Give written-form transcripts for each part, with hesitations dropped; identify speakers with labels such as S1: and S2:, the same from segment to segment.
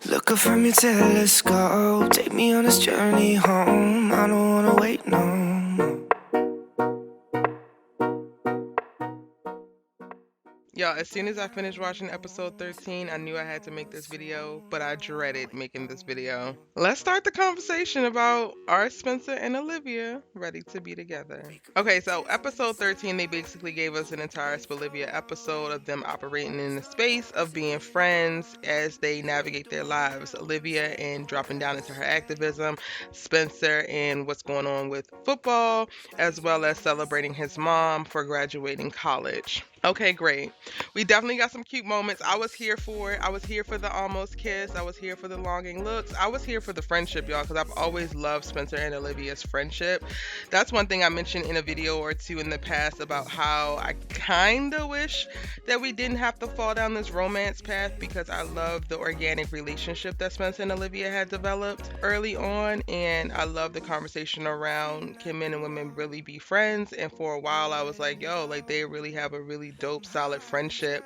S1: Look up from your telescope, take me on this journey home. I don't wanna wait no more.
S2: Y'all, as soon as I finished watching episode 13, I knew I had to make this video, but I dreaded making this video. Let's start the conversation about, are Spencer and Olivia ready to be together? Okay, so episode 13, they basically gave us an entire Olivia episode of them operating in the space of being friends as they navigate their lives. Olivia and dropping down into her activism, Spencer and what's going on with football, as well as celebrating his mom for graduating college. Okay, great. We definitely got some cute moments. I was here for it. I was here for the almost kiss. I was here for the longing looks. I was here for the friendship, y'all, because I've always loved Spencer and Olivia's friendship. That's one thing I mentioned in a video or two in the past about how I kind of wish that we didn't have to fall down this romance path, because I love the organic relationship that Spencer and Olivia had developed early on, and I love the conversation around, can men and women really be friends? And for a while I was like, yo, like they really have a really dope, solid friendship.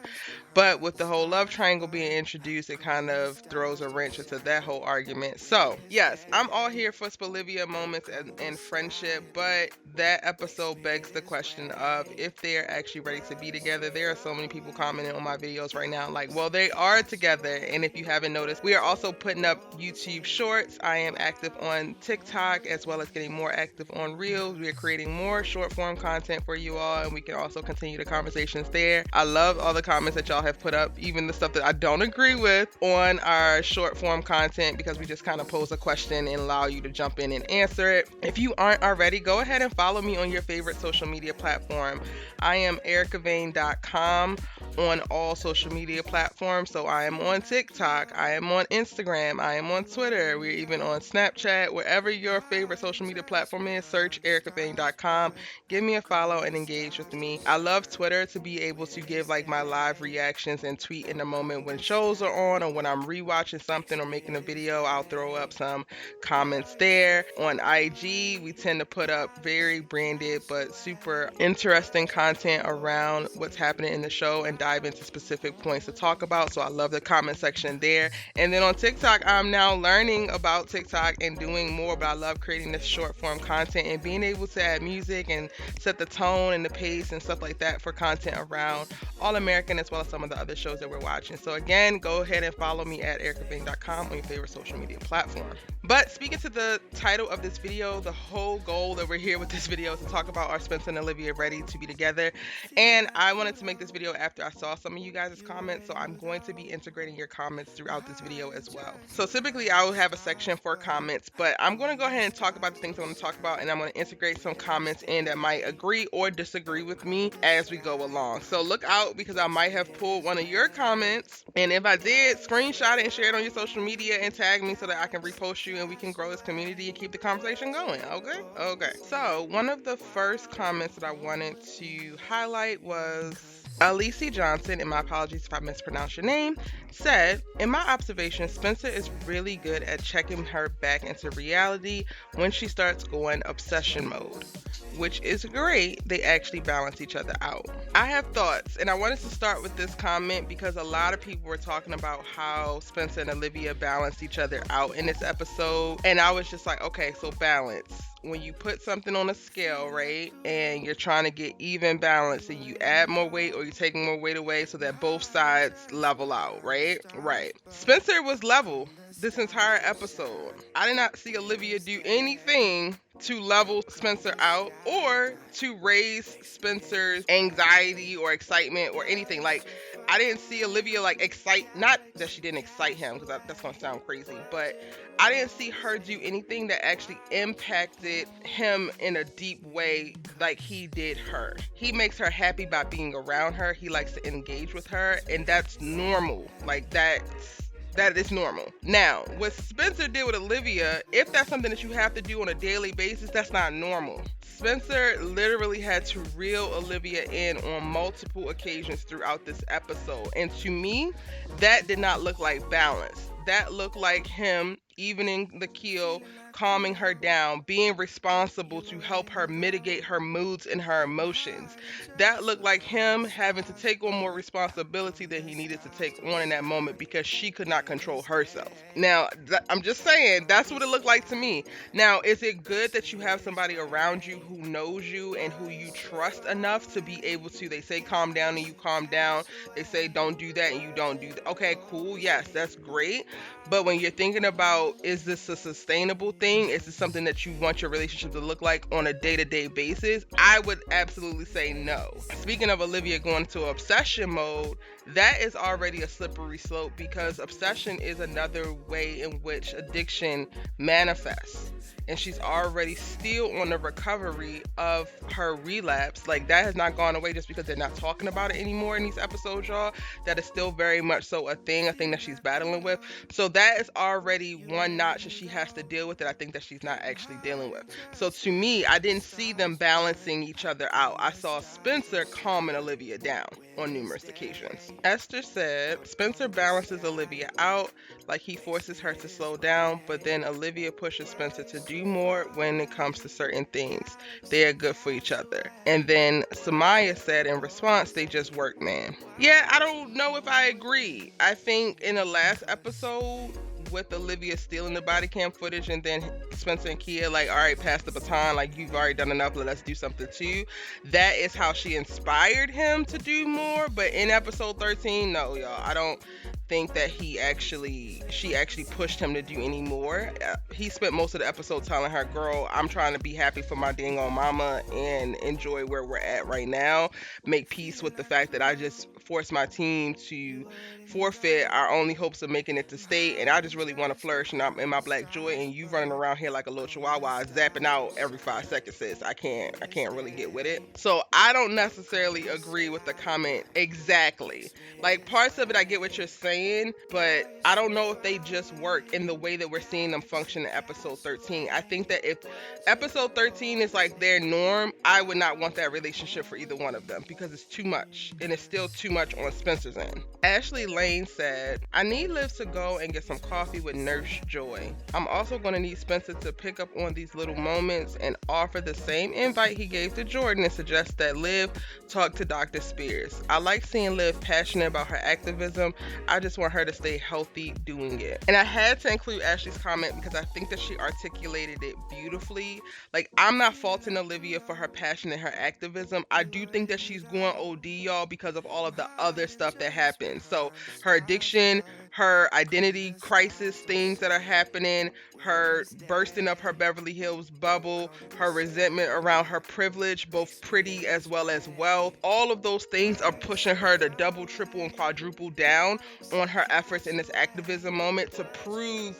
S2: But with the whole love triangle being introduced, it kind of throws a wrench into that whole argument. So, yes, I'm all here for Olivia moments and friendship, but that episode begs the question of if they're actually ready to be together. There are so many people commenting on my videos right now, like, well, they are together. And if you haven't noticed, we are also putting up YouTube shorts. I am active on TikTok as well as getting more active on Reels. We are creating more short form content for you all, and we can also continue the conversations there. I love all the comments that y'all have put up, even the stuff that I don't agree with on our short form content, because we just kind of pose a question and allow you to jump in and answer it. If you aren't already, go ahead and follow me on your favorite social media platform. I am ericavane.com on all social media platforms. So I am on TikTok, I am on Instagram, I am on Twitter, we're even on Snapchat. Wherever your favorite social media platform is, search ericavane.com. Give me a follow and engage with me. I love Twitter to be able to give like my live reactions and tweet in the moment when shows are on, or when I'm rewatching something or making a video. I'll throw up some comments there. On IG, we tend to put up very branded but super interesting content around what's happening in the show and dive into specific points to talk about. So I love the comment section there. And then on TikTok, I'm now learning about TikTok and doing more, but I love creating this short form content and being able to add music and set the tone and the pace and stuff like that for content around All American, as well as some of the other shows that we're watching. So again, go ahead and follow me at ericavane.com on your favorite social media platform. But speaking to the title of this video, the whole goal that we're here with this video is to talk about, are Spencer and Olivia ready to be together? And I wanted to make this video after I saw some of you guys' comments, so I'm going to be integrating your comments throughout this video as well. So typically I will have a section for comments, but I'm going to go ahead and talk about the things I want to talk about, and I'm going to integrate some comments in that might agree or disagree with me as we go along. So look out, because I might have pulled one of your comments, and if I did, screenshot it and share it on your social media and tag me so that I can repost you and we can grow this community and keep the conversation going. Okay. So one of the first comments that I wanted to highlight was Alicia Johnson, and my apologies if I mispronounced your name, said, in my observation, Spencer is really good at checking her back into reality when she starts going obsession mode, which is great. They actually balance each other out. I have thoughts, and I wanted to start with this comment because a lot of people were talking about how Spencer and Olivia balanced each other out in this episode, and I was just like, okay, so balance. When you put something on a scale, right, and you're trying to get even balance, and you add more weight or you take more weight away so that both sides level out, right? Right. Spencer was level this entire episode. I did not see Olivia do anything to level Spencer out or to raise Spencer's anxiety or excitement or anything. Like, I didn't see Olivia like excite, not that she didn't excite him, because that's gonna sound crazy, but I didn't see her do anything that actually impacted him in a deep way like he did her. He makes her happy by being around her. He likes to engage with her, and that's normal. Like, that is normal. Now, what Spencer did with Olivia, if that's something that you have to do on a daily basis, that's not normal. Spencer literally had to reel Olivia in on multiple occasions throughout this episode. And to me, that did not look like balance. That looked like him evening the keel calming her down, being responsible to help her mitigate her moods and her emotions. That looked like him having to take on more responsibility than he needed to take on in that moment because she could not control herself. Now, I'm just saying, that's what it looked like to me. Now, is it good that you have somebody around you who knows you and who you trust enough to be able to, they say calm down and you calm down. They say don't do that and you don't do that. Okay, cool. Yes, that's great. But when you're thinking about, is this a sustainable thing? Is this something that you want your relationship to look like on a day-to-day basis? I would absolutely say no. Speaking of Olivia going to obsession mode, that is already a slippery slope because obsession is another way in which addiction manifests. And she's already still on the recovery of her relapse. Like, that has not gone away just because they're not talking about it anymore in these episodes, y'all. That is still very much so a thing that she's battling with. So that is already one notch that she has to deal with that I think that she's not actually dealing with. So to me, I didn't see them balancing each other out. I saw Spencer calming Olivia down on numerous occasions. Esther said Spencer balances Olivia out, like he forces her to slow down, but then Olivia pushes Spencer to do more when it comes to certain things. They are good for each other. And then Samaya said in response, they just work, man. Yeah, I don't know if I agree. I think in the last episode, with Olivia stealing the body cam footage and then Spencer and Kia like, all right, pass the baton, like you've already done enough, let's do something too. That is how she inspired him to do more. But in episode 13, no, y'all, I don't think that she actually pushed him to do any more. He spent most of the episode telling her, girl, I'm trying to be happy for my dang on mama and enjoy where we're at right now, make peace with the fact that I just forced my team to forfeit our only hopes of making it to state, and I just really want to flourish in my black joy, and you running around here like a little chihuahua zapping out every 5 seconds, sis. I can't really get with it. So I don't necessarily agree with the comment exactly. Like, parts of it I get what you're saying, but I don't know if they just work in the way that we're seeing them function in episode 13. I think that if episode 13 is like their norm, I would not want that relationship for either one of them because it's too much, and it's still too much on Spencer's end. Ashley Lane said, I need Liv to go and get some coffee with Nurse Joy. I'm also going to need Spencer to pick up on these little moments and offer the same invite he gave to Jordan and suggest that Liv talk to Dr. Spears. I like seeing Liv passionate about her activism. I just want her to stay healthy doing it. And I had to include Ashley's comment because I think that she articulated it beautifully. Like, I'm not faulting Olivia for her passion and her activism. I do think that she's going OD, y'all, because of all of the other stuff that happened. So her addiction, her identity crisis things that are happening, her bursting of her Beverly Hills bubble, her resentment around her privilege, both pretty as well as wealth, all of those things are pushing her to double, triple, and quadruple down on her efforts in this activism moment to prove,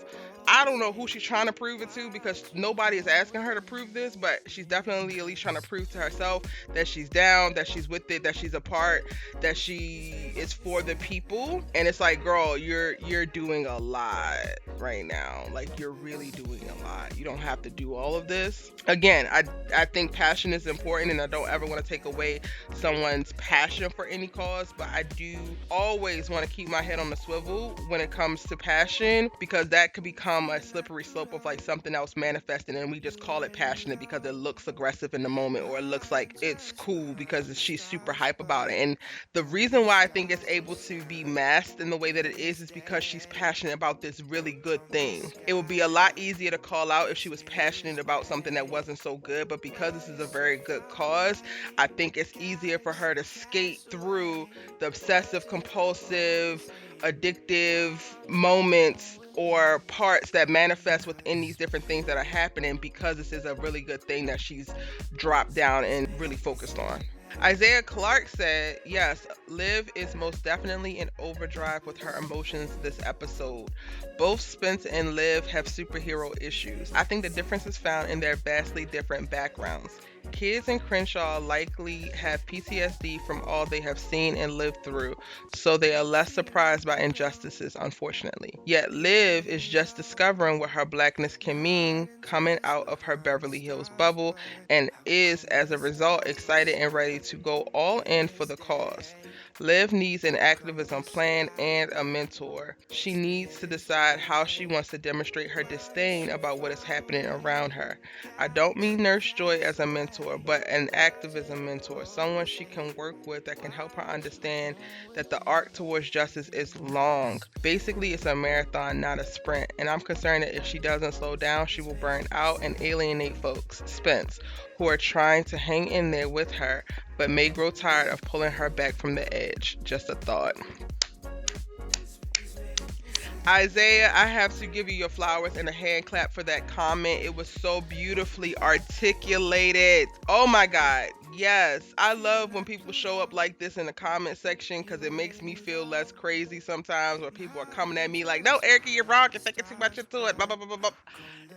S2: I don't know who she's trying to prove it to because nobody is asking her to prove this, but she's definitely at least trying to prove to herself that she's down, that she's with it, that she's a part, that she is for the people. And it's like, girl, you're doing a lot right now. Like, you're really doing a lot. You don't have to do all of this. Again, I think passion is important, and I don't ever want to take away someone's passion for any cause, but I do always want to keep my head on the swivel when it comes to passion, because that could become a slippery slope of like something else manifesting, and we just call it passionate because it looks aggressive in the moment, or it looks like it's cool because she's super hype about it. And the reason why I think it's able to be masked in the way that it is because she's passionate about this really good thing. It would be a lot easier to call out if she was passionate about something that wasn't so good, but because this is a very good cause, I think it's easier for her to skate through the obsessive, compulsive, addictive moments or parts that manifest within these different things that are happening because this is a really good thing that she's dropped down and really focused on. Isaiah Clark said, yes, Liv is most definitely in overdrive with her emotions this episode. Both Spence and Liv have superhero issues. I think the difference is found in their vastly different backgrounds. Kids in Crenshaw likely have PTSD from all they have seen and lived through, so they are less surprised by injustices, unfortunately. Yet Liv is just discovering what her blackness can mean coming out of her Beverly Hills bubble, and is, as a result, excited and ready to go all in for the cause. Liv needs an activism plan and a mentor. She needs to decide how she wants to demonstrate her disdain about what is happening around her. I don't mean Nurse Joy as a mentor, but an activism mentor, someone she can work with that can help her understand that the arc towards justice is long. Basically, it's a marathon, not a sprint, and I'm concerned that if she doesn't slow down, she will burn out and alienate folks, Spence, who are trying to hang in there with her, but may grow tired of pulling her back from the edge. Just a thought. Isaiah, I have to give you your flowers and a hand clap for that comment. It was so beautifully articulated. Oh my God. Yes. I love when people show up like this in the comment section because it makes me feel less crazy sometimes where people are coming at me like, no, Erica, you're wrong. You're thinking too much into it. Blah, blah, blah, blah, blah.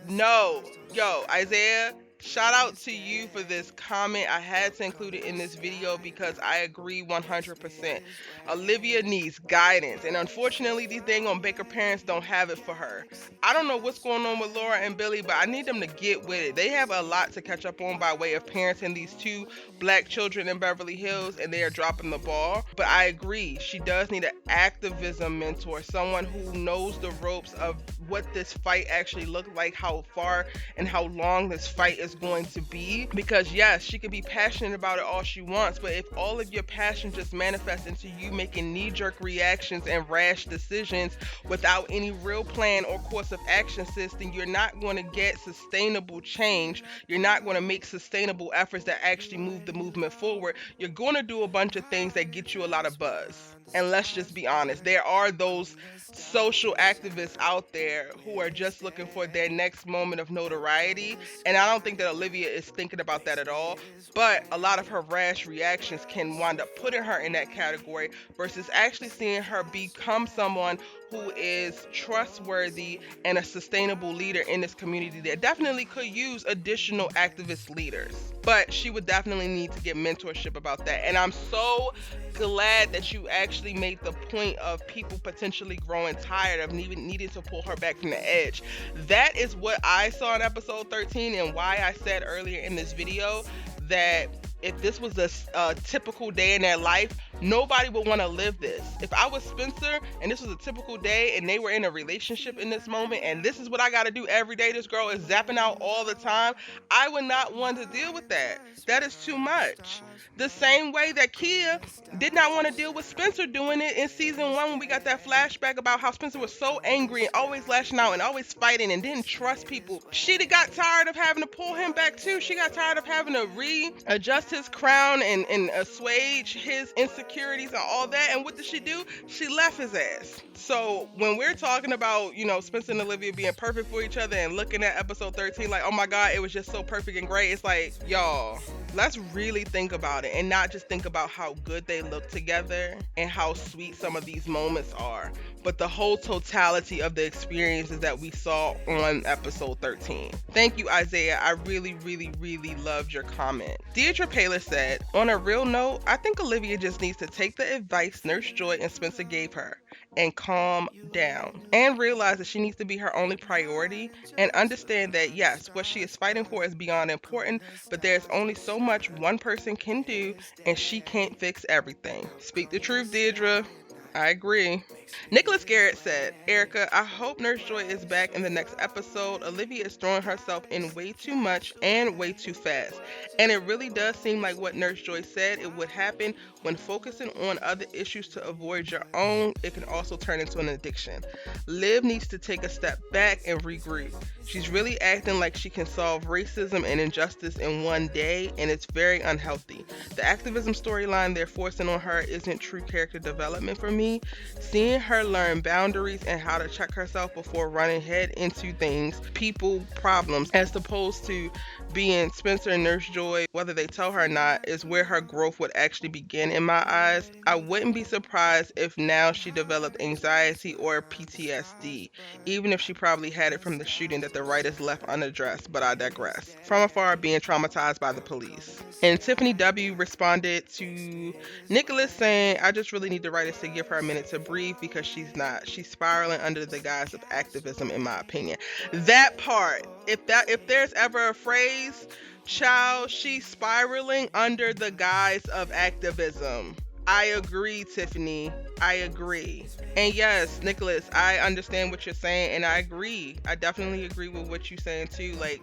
S2: No. Yo, Isaiah, shout out to you for this comment. I had to include it in this video because I agree 100%. Olivia needs guidance, and unfortunately, these dang on Baker parents don't have it for her. I don't know what's going on with Laura and Billy, but I need them to get with it. They have a lot to catch up on by way of parenting these two black children in Beverly Hills, and they are dropping the ball. But I agree, she does need an activism mentor, someone who knows the ropes of what this fight actually looked like, how far and how long this fight is going to be. Because yes, she can be passionate about it all she wants, but if all of your passion just manifests into you making knee-jerk reactions and rash decisions without any real plan or course of action, sis, then you're not going to get sustainable change. You're not going to make sustainable efforts that actually move the movement forward. You're going to do a bunch of things that get you a lot of buzz. And let's just be honest, there are those social activists out there who are just looking for their next moment of notoriety, and I don't think that Olivia is thinking about that at all. But a lot of her rash reactions can wind up putting her in that category versus actually seeing her become someone who is trustworthy and a sustainable leader in this community that definitely could use additional activist leaders. But she would definitely need to get mentorship about that. And I'm so glad that you actually made the point of people potentially growing tired of needing to pull her back from the edge. That is what I saw in episode 13, and why I said earlier in this video that if this was a typical day in their life, nobody would want to live this. If I was Spencer and this was a typical day and they were in a relationship in this moment and this is what I got to do every day, this girl is zapping out all the time, I would not want to deal with that. That is too much. The same way that Kia did not want to deal with Spencer doing it in season 1 when we got that flashback about how Spencer was so angry and always lashing out and always fighting and didn't trust people. She got tired of having to pull him back too. She got tired of having to readjust his crown and assuage his insecurities and all that. And what did she do? She left his ass. So when we're talking about, Spencer and Olivia being perfect for each other and looking at episode 13 like, oh my God, it was just so perfect and great, it's like, y'all, let's really think about it and not just think about how good they look together and how sweet some of these moments are, but the whole totality of the experiences that we saw on episode 13. Thank you, Isaiah. I really, really, really loved your comment. Deidre Paler said, on a real note, I think Olivia just needs to take the advice Nurse Joy and Spencer gave her and calm down and realize that she needs to be her only priority and understand that yes, what she is fighting for is beyond important, but there's only so much one person can do and she can't fix everything. Speak the truth, Deidre. I agree. Nicholas Garrett said, Erica, I hope Nurse Joy is back in the next episode. Olivia is throwing herself in way too much and way too fast. And it really does seem like what Nurse Joy said it would happen when focusing on other issues to avoid your own, it can also turn into an addiction. Liv needs to take a step back and regroup. She's really acting like she can solve racism and injustice in one day, and it's very unhealthy. The activism storyline they're forcing on her isn't true character development for me. Seeing her learn boundaries and how to check herself before running head into things, people, problems, as opposed to being Spencer and Nurse Joy, whether they tell her or not, is where her growth would actually begin in my eyes. I wouldn't be surprised if now she developed anxiety or PTSD, even if she probably had it from the shooting that the writers left unaddressed, but I digress. From afar, being traumatized by the police. And Tiffany W. responded to Nicholas saying, I just really need the writers to give her a minute to breathe because she's not. She's spiraling under the guise of activism, in my opinion. That part, if there's ever a phrase, child, she's spiraling under the guise of activism. I agree, Tiffany. I agree. And yes, Nicholas, I understand what you're saying, and I agree. I definitely agree with what you're saying too. Like,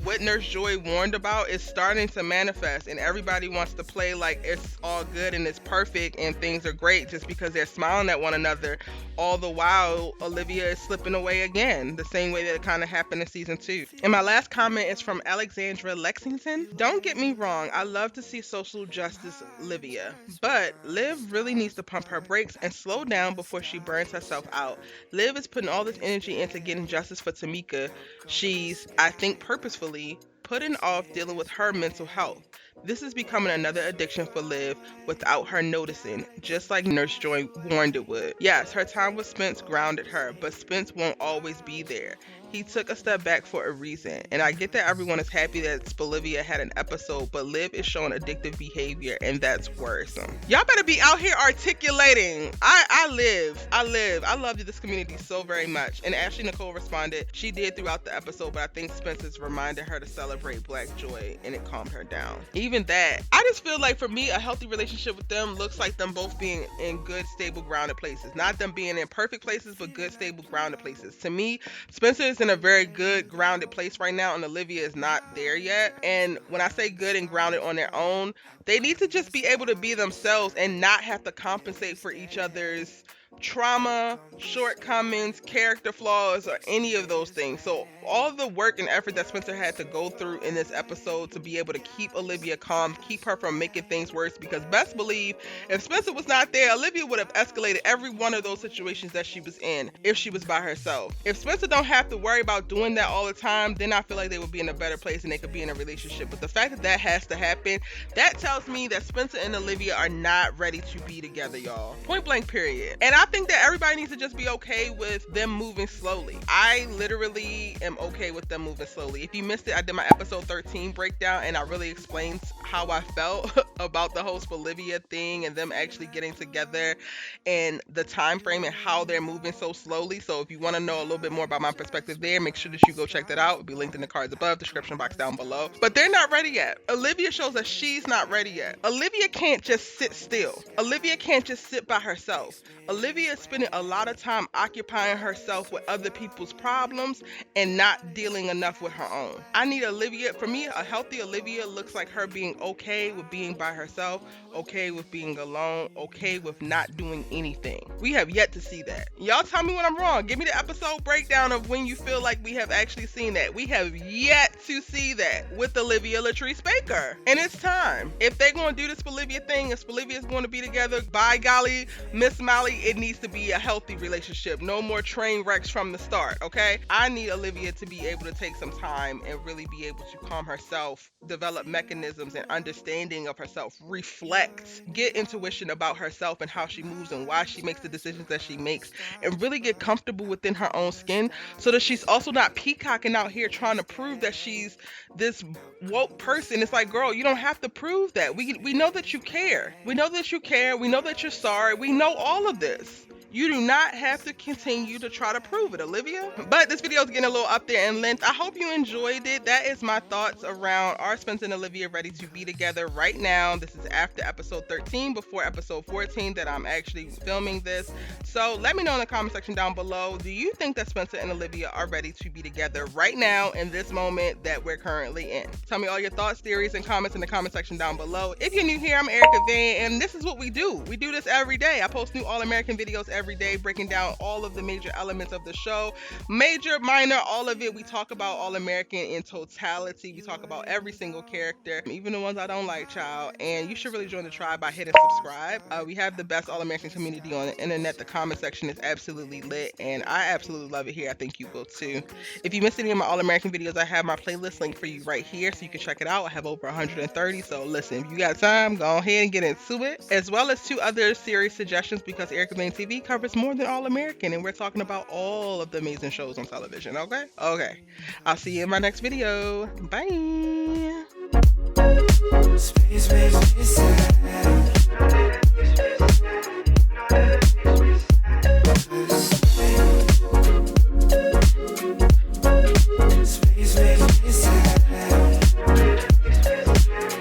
S2: what Nurse Joy warned about is starting to manifest, and everybody wants to play like it's all good and it's perfect and things are great just because they're smiling at one another. All the while, Olivia is slipping away again, the same way that it kind of happened in season 2. And my last comment is from Alexandra Lexington. Don't get me wrong, I love to see social justice Olivia, but Liv really needs to pump her brakes and slow down before she burns herself out. Liv is putting all this energy into getting justice for Tamika. She's, I think purposefully, putting off dealing with her mental health. This is becoming another addiction for Liv without her noticing, just like Nurse Joy warned it would. Yes, her time with Spence grounded her, but Spence won't always be there. He took a step back for a reason, and I get that everyone is happy that Olivia had an episode, but Liv is showing addictive behavior, and that's worrisome. Y'all better be out here articulating. I love this community so very much. And Ashley Nicole responded, she did throughout the episode, but I think Spencer's reminded her to celebrate Black joy, and it calmed her down. Even that, I just feel like for me, a healthy relationship with them looks like them both being in good, stable, grounded places. Not them being in perfect places, but good, stable, grounded places. To me, Spencer is in a very good, grounded place right now, and Olivia is not there yet. And when I say good and grounded on their own, they need to just be able to be themselves and not have to compensate for each other's trauma, shortcomings, character flaws, or any of those things. So all the work and effort that Spencer had to go through in this episode to be able to keep Olivia calm, keep her from making things worse, because best believe if Spencer was not there, Olivia would have escalated every one of those situations that she was in if she was by herself. If Spencer don't have to worry about doing that all the time, then I feel like they would be in a better place and they could be in a relationship. But the fact that that has to happen, that tells me that Spencer and Olivia are not ready to be together, y'all. Point blank, period. And I think that everybody needs to just be okay with them moving slowly. I literally am okay with them moving slowly. If you missed it, I did my episode 13 breakdown and I really explained how I felt about the whole Olivia thing and them actually getting together and the time frame and how they're moving so slowly. So if you want to know a little bit more about my perspective there, make sure that you go check that out. It'll be linked in the cards above, description box down below. But they're not ready yet. Olivia shows that she's not ready yet. Olivia can't just sit still. Olivia can't just sit by herself. Olivia is spending a lot of time occupying herself with other people's problems and not dealing enough with her own. I need Olivia, for me, a healthy Olivia looks like her being okay with being by herself, okay with being alone, okay with not doing anything. We have yet to see that. Y'all tell me when I'm wrong. Give me the episode breakdown of when you feel like we have actually seen that. We have yet to see that with Olivia Latrice Baker. And it's time. If they're going to do this Olivia thing, if Olivia's going to be together, by golly, Miss Molly, it needs to be a healthy relationship. No more train wrecks from the start, okay? I need Olivia to be able to take some time and really be able to calm herself, develop mechanisms and understanding of herself, reflect, get intuition about herself and how she moves and why she makes the decisions that she makes, and really get comfortable within her own skin so that she's also not peacocking out here trying to prove that she's this woke person. It's like, girl, you don't have to prove that. We know that you care. We know that you care. We know that you're sorry. We know all of this. You do not have to continue to try to prove it, Olivia. But this video is getting a little up there in length. I hope you enjoyed it. That is my thoughts around are Spence and Olivia ready to be together right now. This is after episode 13, before episode 14 that I'm actually filming this. So let me know in the comment section down below. Do you think that Spencer and Olivia are ready to be together right now in this moment that we're currently in? Tell me all your thoughts, theories, and comments in the comment section down below. If you're new here, I'm Erica Van, and this is what we do. We do this every day. I post new All-American videos every day, breaking down all of the major elements of the show, major, minor, all of it. We talk about All-American in totality. We talk about every single character, even the ones I don't like, child. And you should really join the tribe by hitting subscribe. We have the best All-American community on the internet. The comment section is absolutely lit, and I absolutely love it here. I think you will too. If you missed any of my All-American videos, I have my playlist link for you right here, so you can check it out. I have over 130, so listen, if you got time, go ahead and get into it, as well as 2 other series suggestions, because Erica Van TV covers more than All-American, and we're talking about all of the amazing shows on television, okay? Okay. I'll see you in my next video. Bye.
S1: Space makes me sad.